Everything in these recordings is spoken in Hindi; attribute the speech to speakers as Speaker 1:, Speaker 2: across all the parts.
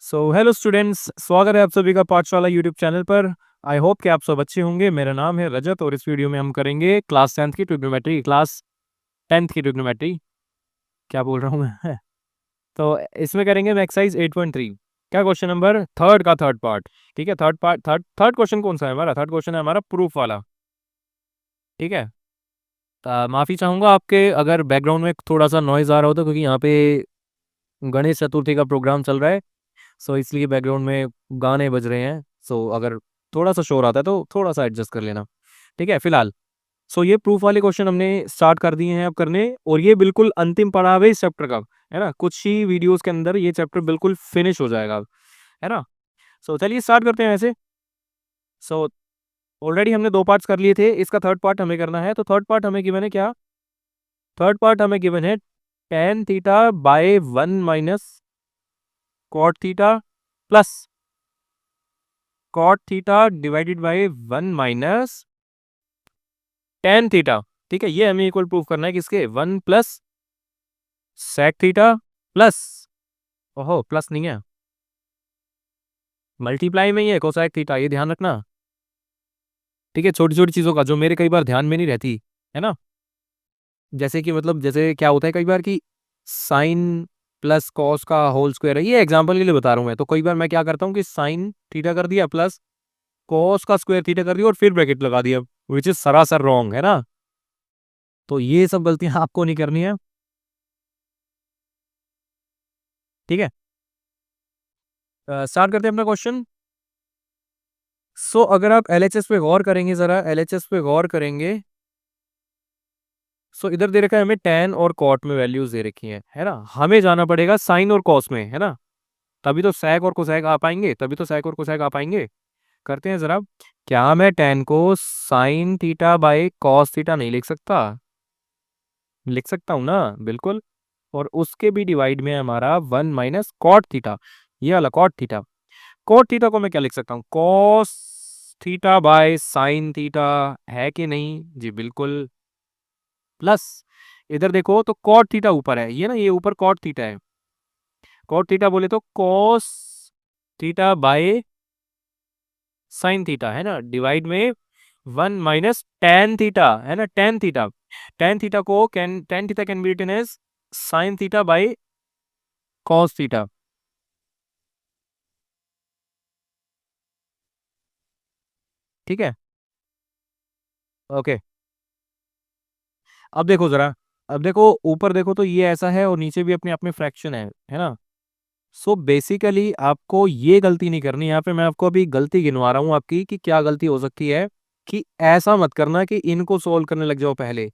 Speaker 1: हेलो स्टूडेंट्स, स्वागत है आप सभी का पाठशाला यूट्यूब चैनल पर। आई होप कि आप सब अच्छे होंगे। मेरा नाम है रजत और इस वीडियो में हम करेंगे क्लास 10th की ट्रिग्नोमेट्री। क्या बोल रहा हूँ मैं तो इसमें करेंगे हम एक्सरसाइज 8.3। क्या क्वेश्चन नंबर थर्ड का थर्ड पार्ट। ठीक है, थर्ड क्वेश्चन कौन सा है हमारा? थर्ड क्वेश्चन है हमारा प्रूफ वाला। ठीक है। माफ़ी चाहूँगा आपके अगर बैकग्राउंड में थोड़ा सा नॉइज़ आ रहा हो तो, क्योंकि यहाँ पे गणेश चतुर्थी का प्रोग्राम चल रहा है। इसलिए बैकग्राउंड में गाने बज रहे हैं। अगर थोड़ा सा शोर आता है तो थोड़ा सा एडजस्ट कर लेना। ठीक है फिलहाल। ये प्रूफ वाले क्वेश्चन हमने स्टार्ट कर दिए हैं अब करने, और ये बिल्कुल अंतिम पड़ाव है इस चैप्टर का। है ना, कुछ ही वीडियोस के अंदर ये चैप्टर बिल्कुल फिनिश हो जाएगा। है ना। चलिए स्टार्ट करते हैं ऐसे। सो ऑलरेडी हमने 2 पार्ट्स कर लिए थे, इसका थर्ड पार्ट हमें करना है। तो थर्ड पार्ट हमें गिवन है क्या? थर्ड पार्ट हमें गिवन है tan theta by 1 minus cot theta plus cot theta divided by 1 minus tan theta. ठीक है, ये हमें इक्वल प्रूफ करना है किसके? 1 प्लस sec थीटा प्लस, ओहो प्लस नहीं है, मल्टीप्लाई में ही है कोसेक थीटा, ये ध्यान रखना। ठीक है, छोटी छोटी चीजों का जो मेरे कई बार ध्यान में नहीं रहती। है ना। जैसे कि मतलब जैसे क्या होता है कई बार कि साइन प्लस कॉस का होल स्क्वायर है, ये एग्जांपल के लिए बता रहा हूं मैं। तो कई बार मैं क्या करता हूँ कि साइन थीटा कर दिया प्लस कॉस का स्क्वायर थीटा कर दिया और फिर ब्रैकेट लगा दिया, विच इज सरासर रॉन्ग। है ना। तो ये सब गलतियां आपको नहीं करनी है। ठीक है, स्टार्ट करते हैं अपना क्वेश्चन। अगर आप एलएचएस पे गौर करेंगे, जरा एलएचएस पे गौर करेंगे। इधर दे रखा है हमें tan और cot में वैल्यूज दे रखी हैं। है ना, हमें जाना पड़ेगा साइन और कॉस में। है ना, तभी तो sec और कोसेक आ पाएंगे, करते हैं जरा। क्या मैं tan को sign theta by cos theta नहीं लिख सकता? लिख सकता हूं ना, बिल्कुल। और उसके भी डिवाइड में हमारा 1 माइनस कॉट थीटा, ये वाला कॉट थीटा। कॉट थीटा को मैं क्या लिख सकता हूँ? Cos theta by sine theta, है कि नहीं? जी बिल्कुल। प्लस इधर देखो तो कॉट थीटा ऊपर है, ये ना, ये ऊपर कॉट थीटा है। कॉट थीटा बोले तो cos theta by sine theta, है ना, डिवाइड में 1 माइनस tan थीटा। है ना, tan theta can be written as sine theta by cos theta. ठीक है, ओके। अब देखो जरा, अब देखो ऊपर देखो तो ये ऐसा है और नीचे भी अपने आप में फ्रैक्शन है ना। बेसिकली आपको ये गलती नहीं करनी। यहाँ पे मैं आपको अभी गलती गिनवा रहा हूँ आपकी कि क्या गलती हो सकती है। कि ऐसा मत करना कि इनको सोल्व करने लग जाओ पहले।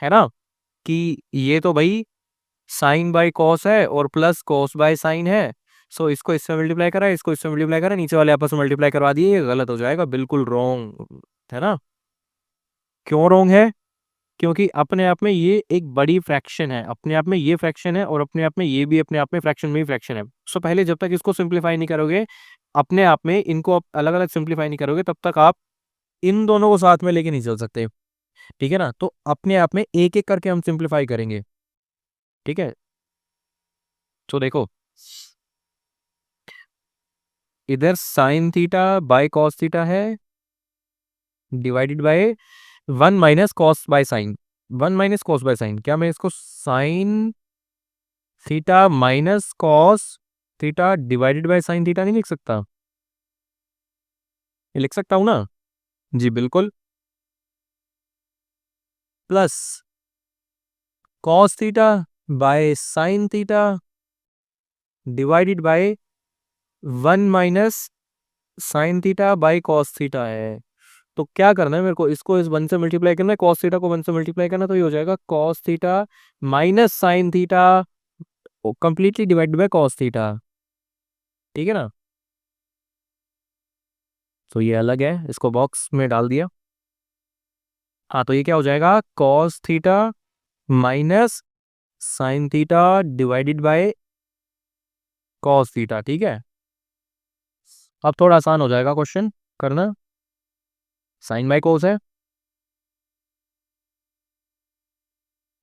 Speaker 1: है ना, कि ये तो भाई साइन बाय कॉस है और प्लस कॉस बाय साइन है। इसको इससे मल्टीप्लाई करा, इसको इससे मल्टीप्लाई करा, नीचे वाले आपस में मल्टीप्लाई करवा दिए, ये गलत हो जाएगा, बिल्कुल रॉन्ग। है ना। क्यों रॉन्ग है? क्योंकि अपने आप में ये एक बड़ी फ्रैक्शन है, अपने आप में ये फ्रैक्शन है, और अपने आप में ये भी अपने आप में फ्रैक्शन में ही फ्रैक्शन है। पहले जब तक इसको सिंप्लीफाई नहीं करोगे, अपने आप में इनको अलग अलग सिंप्लीफाई नहीं करोगे, तब तक आप इन दोनों को साथ में लेके नहीं चल सकते। ठीक है ना, तो अपने आप में एक एक करके हम सिंप्लीफाई करेंगे। ठीक है, तो देखो इधर sine theta by cos theta है, divided by 1 minus cos by sine. 1 minus cos by sine, क्या मैं इसको sine theta minus cos theta divided by sine theta नहीं लिख सकता? ये लिख सकता हूं ना। जी बिल्कुल। Plus cos theta by sine theta divided by 1 minus sine theta by cos theta है। तो क्या करना है मेरे को? इसको इस 1 से मल्टीप्लाई करना है, कॉस थीटा को 1 से मल्टीप्लाई करना, तो ये हो जाएगा cos theta minus sine theta completely divided by cos theta. ठीक है ना। ये अलग है, इसको बॉक्स में डाल दिया। हाँ, तो ये क्या हो जाएगा? Cos theta minus sine theta divided bye cos theta. ठीक है, अब थोड़ा आसान हो जाएगा क्वेश्चन करना। साइन बाय कोस है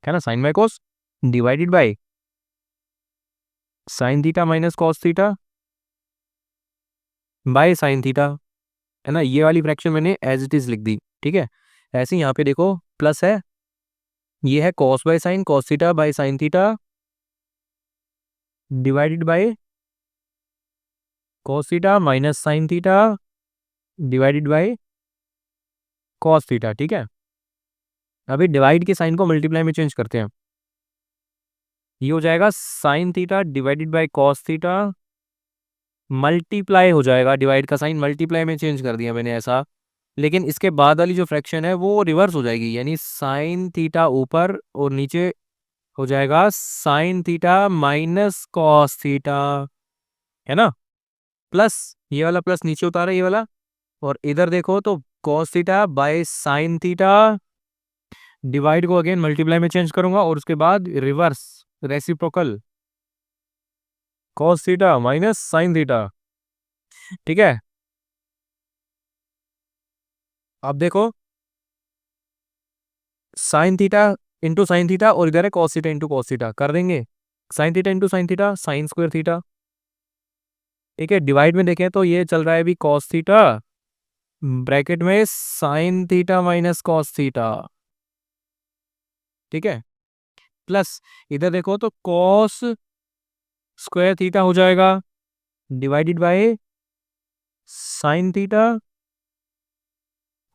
Speaker 1: ना, sine by cos divided by sine theta minus cos theta by sine theta, है ना। ये वाली फ्रैक्शन मैंने एज इट इज लिख दी, ठीक है। ऐसे ही यहाँ पे देखो प्लस है, ये है cos by sign, cos theta by sine theta divided bye cos theta minus sine theta divided bye cos theta, ठीक है। अभी डिवाइड के साइन को मल्टीप्लाई में चेंज करते हैं, ये हो जाएगा sine theta divided bye cos theta multiply हो जाएगा, डिवाइड का साइन मल्टीप्लाई में चेंज कर दिया मैंने ऐसा। लेकिन इसके बाद वाली जो फ्रैक्शन है वो रिवर्स हो जाएगी, यानी साइन थीटा ऊपर और नीचे हो जाएगा sign theta minus cos theta, है ना। प्लस ये वाला प्लस नीचे उतारा ये वाला, और इधर देखो तो cos theta by sine theta, divide को अगेन मल्टीप्लाई में चेंज करूंगा और उसके बाद reverse reciprocal cos theta minus sine theta, ठीक है। अब देखो sign theta into sine theta और इधर है cos theta into cos theta, कर देंगे sign theta into sine theta sine square theta, ठीक है। डिवाइड में देखें तो ये चल रहा है अभी कॉस थीटा ब्रैकेट में sine theta minus cos theta, ठीक है। प्लस इधर देखो तो कॉस स्क्वायर थीटा हो जाएगा divided by sine theta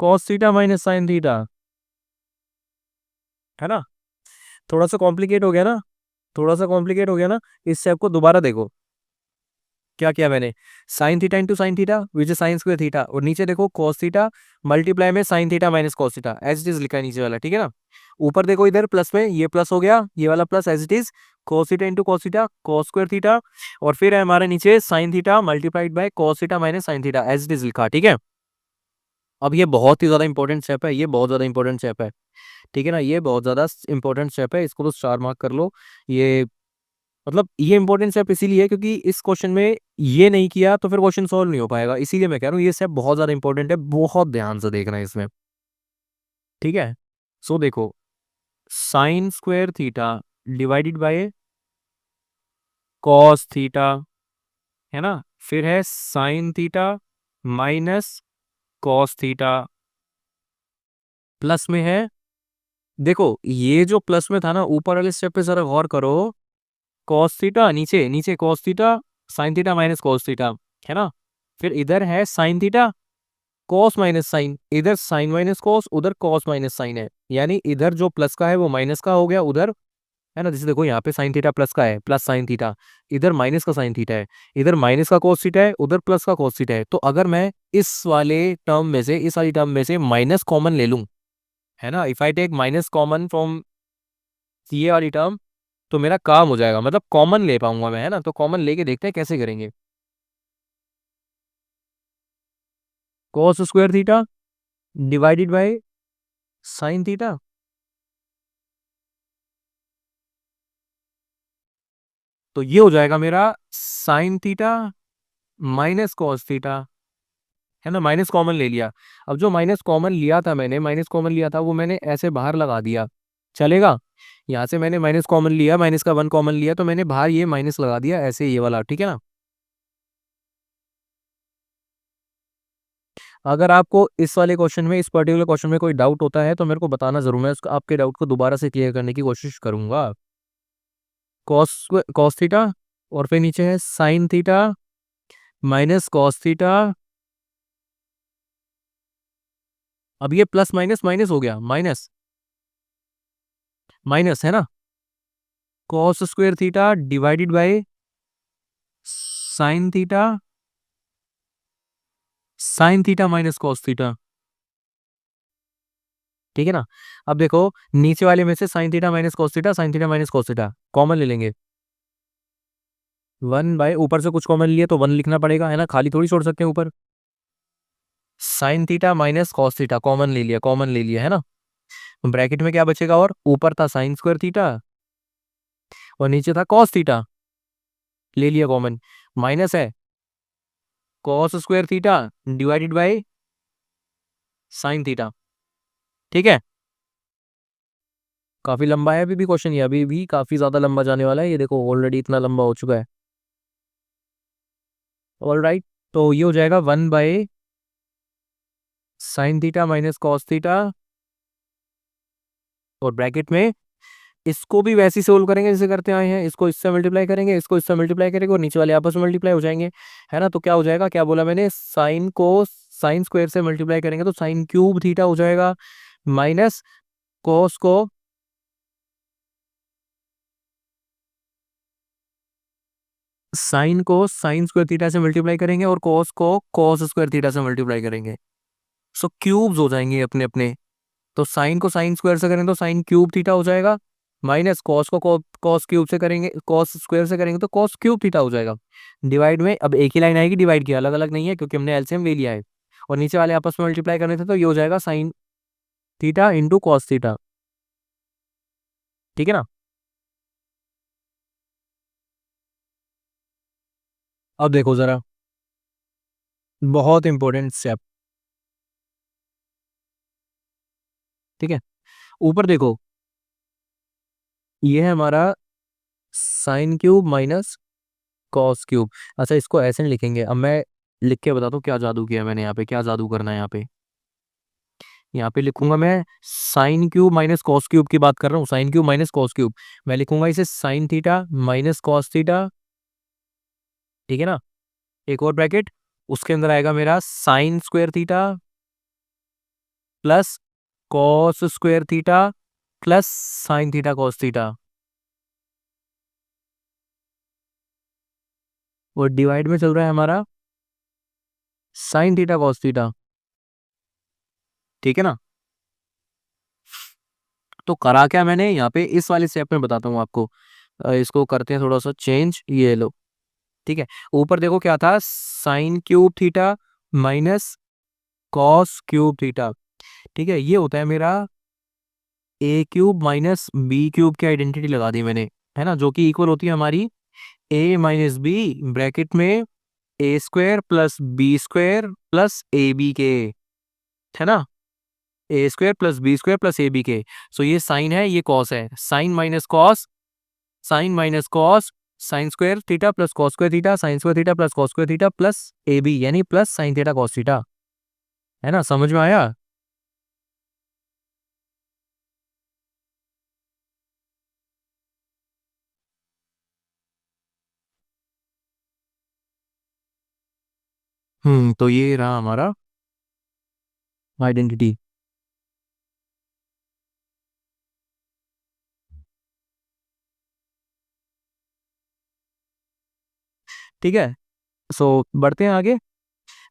Speaker 1: cos theta minus sine theta, है ना। थोड़ा सा कॉम्प्लिकेट हो गया ना, थोड़ा सा कॉम्प्लिकेट हो गया ना। इस स्टेप को दोबारा देखो, क्या किया मैंने, sine theta into sine theta which is sine square theta, और नीचे देखो कॉस थीटा मल्टीप्लाई में sine theta minus cos theta as it is लिखा है नीचे वाला, ठीक है ना। ऊपर देखो इधर प्लस में ये प्लस हो गया, ये वाला plus as it is cos theta into cos theta cos square theta, और फिर है हमारे नीचे sine theta multiplied by cos theta minus sine theta as it is लिखा, ठीक है। अब ये बहुत ही ज्यादा इंपॉर्टेंट स्टेप है, ये बहुत ज्यादा इंपॉर्टेंट स्टेप है, ठीक है ना। ये बहुत ज्यादा इंपॉर्टेंट स्टेप है, इसको तो 4 मार्क कर लो। ये मतलब ये इंपॉर्टेंट स्टेप इसीलिए है क्योंकि इस क्वेश्चन में ये नहीं किया तो फिर क्वेश्चन सॉल्व नहीं हो पाएगा, इसीलिए मैं कह रहा हूँ ये स्टेप बहुत ज्यादा इंपॉर्टेंट है, बहुत ध्यान से देखना है इसमें, ठीक है। सो देखो sign square theta divided bye cos theta, है ना। फिर है sine theta minus cos theta, plus में है, देखो ये जो प्लस में था ना ऊपर वाले स्टेप पे जरा गौर करो, कॉस थीटा नीचे नीचे cos theta sine theta minus cos theta, है ना। फिर इधर है sine theta cos minus sine, इधर साइन माइनस कॉस उधर कॉस माइनस साइन है, यानी इधर जो प्लस का है वो माइनस का हो गया उधर, है ना। जैसे देखो यहाँ पे साइन थीटा प्लस का है प्लस साइन थीटा, इधर माइनस का साइन थीटा है, इधर माइनस का कॉस थीटा है उधर प्लस का कॉस थीटा है। तो अगर मैं इस वाले टर्म में से इस वाली टर्म में से माइनस कॉमन ले लूं, है ना, if I take minus common from ये वाली टर्म तो मेरा काम हो जाएगा, मतलब कॉमन ले पाऊंगा मैं, है ना। तो कॉमन लेके देखते हैं कैसे करेंगे। Cos square theta divided by sine theta, तो ये हो जाएगा मेरा sign theta minus cos theta, है ना। माइनस कॉमन ले लिया, अब जो माइनस कॉमन लिया था मैंने, माइनस कॉमन लिया था वो मैंने ऐसे बाहर लगा दिया, चलेगा। यहाँ से मैंने माइनस कॉमन लिया, माइनस का 1 कॉमन लिया तो मैंने बाहर ये माइनस लगा दिया ऐसे ये वाला, ठीक है ना। अगर आपको इस वाले क्वेश्चन में इस पर्टिकुलर क्वेश्चन में कोई डाउट होता है तो मेरे को बताना जरूर, मैं आपके डाउट को दोबारा से क्लियर करने की कोशिश करूंगा। कॉस कॉस थीटा और फिर नीचे है sine theta minus cos theta, अब ये प्लस माइनस माइनस हो गया, माइनस माइनस, है ना। Cos square theta divided by sine theta sine theta minus cos theta, ठीक है ना। अब देखो नीचे वाले में से sign theta minus cos theta sine theta minus cos theta common ले लेंगे, 1 बाय ऊपर से कुछ कॉमन लिए तो 1 लिखना पड़ेगा, है ना, खाली थोड़ी छोड़ सकते हैं ऊपर। Sign theta minus cos theta common ले लिया, कॉमन ले लिया, है ना। ब्रैकेट में क्या बचेगा, और ऊपर था साइन स्क्वायर थीटा और नीचे था कॉस थीटा, ले लिया कॉमन, माइनस है cos square theta divided by sine theta, ठीक है। काफी लंबा है अभी भी क्वेश्चन, ये अभी भी काफी ज्यादा लंबा जाने वाला है, ये देखो ऑलरेडी इतना लंबा हो चुका है। ऑल राइट, तो ये हो जाएगा 1/sin theta minus cos theta, और ब्रैकेट में इसको भी वैसे ही सोल्व करेंगे जैसे करते आए हैं, इसको इससे मल्टीप्लाई करेंगे, इसको इससे मल्टीप्लाई करेंगे, और नीचे वाले आपस में मल्टीप्लाई हो जाएंगे, है ना। तो क्या हो जाएगा, क्या बोला मैंने, साइन को साइन स्क्वायर से मल्टीप्लाई करेंगे तो साइन क्यूब थीटा हो जाएगा, माइनस कॉस को साइन स्क्वायर थीटा से मल्टीप्लाई करेंगे, और कॉस को कॉस स्क्वायर थीटा से मल्टीप्लाई करेंगे। सो क्यूब्स हो जाएंगे अपने अपने। तो साइन को साइन स्क्वायर से करेंगे तो साइन क्यूब थीटा हो जाएगा, माइनस कॉस को कॉस क्यूब से करेंगे, कॉस स्क्वायर से करेंगे तो कॉस क्यूब थीटा हो जाएगा। डिवाइड में अब एक ही लाइन आएगी, डिवाइड किया अलग अलग नहीं है क्योंकि हमने एलसीएम ले लिया है, और नीचे वाले आपस में मल्टीप्लाई करने थे तो ये हो जाएगा sign theta into cos theta, ठीक है ना। अब देखो जरा, बहुत इंपॉर्टेंट स्टेप, ठीक है। ऊपर देखो, ये है हमारा sine cube minus cos cube. अच्छा, इसको ऐसे नहीं लिखेंगे, अब मैं लिख के बताता हूँ क्या जादू किया मैंने यहाँ पे, क्या जादू करना है यहाँ पे। यहाँ पे लिखूंगा मैं sine cube minus cos cube की बात कर रहा हूँ, sine cube minus cos cube. मैं लिखूंगा इसे sign theta minus cos theta, ठीक है ना। एक और ब्रैकेट, उसके अंदर आएगा मेरा sign square theta plus cos square theta plus sine theta cos theta, और डिवाइड में चल रहा है हमारा साइन थीटा कॉस थीटा, ठीक है ना। तो करा क्या मैंने यहाँ पे, इस वाले स्टेप में बताता हूँ आपको। इसको करते हैं थोड़ा सा चेंज, ये लो, ठीक है। ऊपर देखो क्या था, sine cube theta minus cos cube theta, ठीक है। ये होता है मेरा ए क्यूब माइनस बी क्यूब की आइडेंटिटी लगा दी मैंने, है ना, जो कि इक्वल होती है हमारी ए माइनस बी, ब्रैकेट में A square plus B square plus A B के, है ना, A square plus B square plus A B के। सो ये साइन है, ये कॉस है, sine minus cos, sine minus cos, sine square theta plus cos square theta, sine square theta plus cos square theta plus A B, यानी plus sine theta cos theta, है ना, समझ में आया। तो ये रहा हमारा आइडेंटिटी। ठीक है, सो बढ़ते हैं आगे।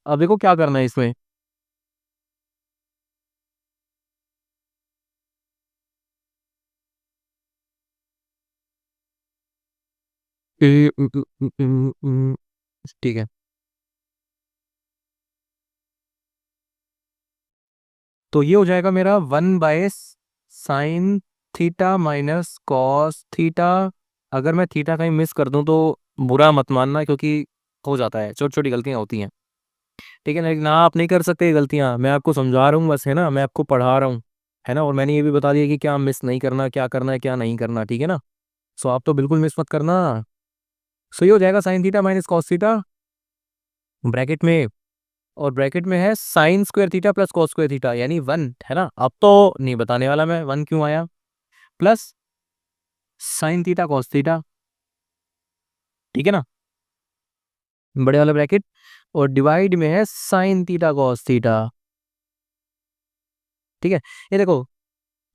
Speaker 1: अब देखो क्या करना है इसमें। ठीक है, तो ये हो जाएगा मेरा 1/sin theta minus cos theta. अगर मैं थीटा कहीं मिस कर दूं तो बुरा मत मानना, क्योंकि हो जाता है, छोटी छोटी गलतियां होती हैं, ठीक है ना। लेकिन आप नहीं कर सकते ये गलतियां, मैं आपको समझा रहा हूँ बस, है ना, मैं आपको पढ़ा रहा हूँ, है ना। और मैंने ये भी बता दिया कि क्या मिस नहीं करना, क्या करना है क्या नहीं करना, ठीक है ना। सो आप तो बिल्कुल मिस मत करना। सो ये हो जाएगा sign theta minus cos theta, bracket में, और ब्रैकेट में है sign square theta plus cos square theta, यानी 1, है ना। अब तो नहीं बताने वाला मैं 1 क्यों आया, plus sine theta cos theta, ठीक है ना, बड़े वाला ब्रैकेट, और डिवाइड में है साइन थीटा कॉस थीटा, ठीक है। ये देखो,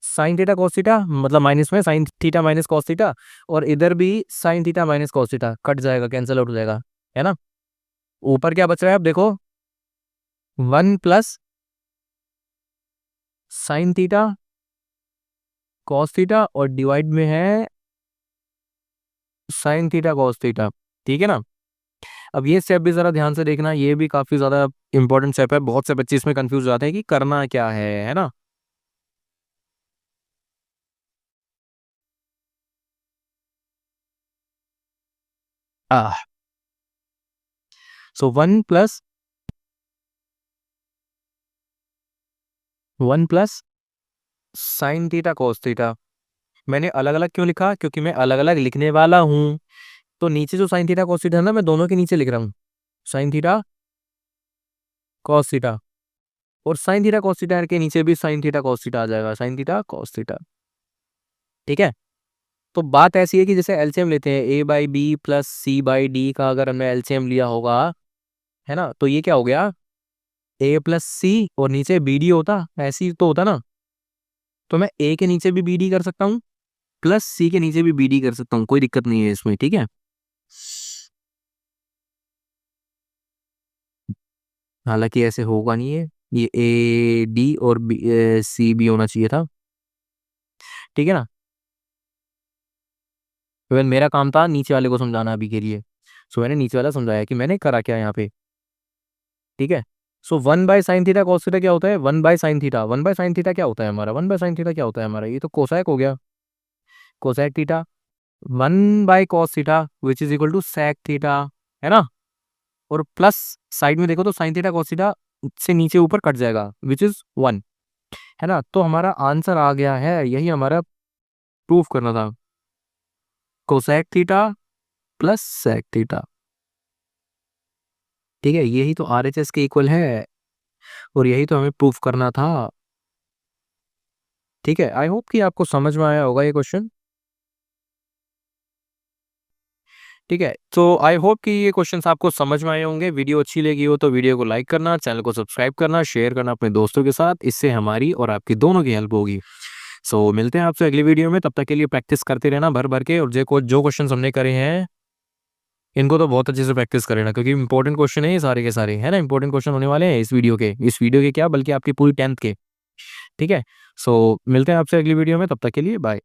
Speaker 1: साइन थीटा कॉस थीटा मतलब माइनस में sine theta minus cos theta, और इधर भी sign theta minus cos theta, cut जाएगा, कैंसिल आउट हो जाएगा, है ना। ऊपर क्या बच रहा है अब देखो, 1 plus sine theta cos theta, और डिवाइड में है साइन थीटा कॉस थीटा, ठीक है ना। अब ये स्टेप भी जरा ध्यान से देखना, ये भी काफी ज्यादा इंपॉर्टेंट स्टेप है, बहुत से बच्चे इसमें कंफ्यूज हो जाते हैं कि करना क्या है ना। सो 1 plus sine theta cos theta. मैंने अलग अलग क्यों लिखा, क्योंकि मैं अलग अलग लिखने वाला हूं। तो नीचे जो साइन थीटा कॉस थीटा है ना, मैं दोनों के नीचे लिख रहा हूँ, साइन थीटा कॉस थीटा, और साइन थीटा कॉस थीटा के नीचे भी साइन थीटा कॉस थीटा आ जाएगा, साइन थीटा कॉस थीटा। ठीक है, तो बात ऐसी है कि जैसे एलसीएम लेते हैं, A by B plus C by D का अगर हमने एलसीएम लिया होगा, है ना, तो ये क्या हो गया, ए प्लस सी और नीचे बी डी होता, ऐसी तो होता ना। तो मैं ए के नीचे भी बी डी कर सकता हूँ, प्लस सी के नीचे भी बी डी कर सकता हूँ, कोई दिक्कत नहीं है इसमें। ठीक है, हालांकि ऐसे होगा नहीं है, ये ए डी और सी बी होना चाहिए था। ठीक है ना, तो मेरा काम था नीचे वाले को समझाना अभी के लिए। सो मैंने नीचे वाला समझाया कि मैंने करा क्या यहाँ पे। ठीक है, सो 1/sin थीटा कॉस थीटा क्या होता है, 1/sin थीटा, 1/sin थीटा क्या होता है हमारा, 1/sin थीटा क्या होता है हमारा, ये तो कोसैक हो गया, cosec theta. 1/cos theta which is equal to sec theta, है ना, और प्लस साइड में देखो तो sin थीटा cos थीटा से नीचे ऊपर कट जाएगा विच इज 1, है ना। तो हमारा आंसर आ गया है, यही हमारा प्रूफ करना था, cosec theta plus sec theta. ठीक है, यही तो RHS के इक्वल है, और यही तो हमें प्रूफ करना था। ठीक है, आई होप कि आपको समझ में आया होगा ये क्वेश्चन। ठीक है, तो आई होप कि ये क्वेश्चंस आपको समझ में आए होंगे। वीडियो अच्छी लगी हो तो वीडियो को लाइक करना, चैनल को सब्सक्राइब करना, शेयर करना अपने दोस्तों के साथ, इससे हमारी और आपकी दोनों की हेल्प होगी। सो मिलते हैं आपसे अगली वीडियो में, तब तक के लिए प्रैक्टिस करते रहना भर भर के, और जो क्वेश्चन हमने करे हैं इनको तो बहुत अच्छे से प्रैक्टिस करेना, क्योंकि इंपॉर्टेंट क्वेश्चन है ये सारे के सारे, है ना, इंपॉर्टेंट क्वेश्चन होने वाले हैं इस वीडियो के क्या बल्कि आपकी पूरी 10th के। ठीक है, सो मिलते हैं आपसे अगली वीडियो में, तब तक के लिए बाय।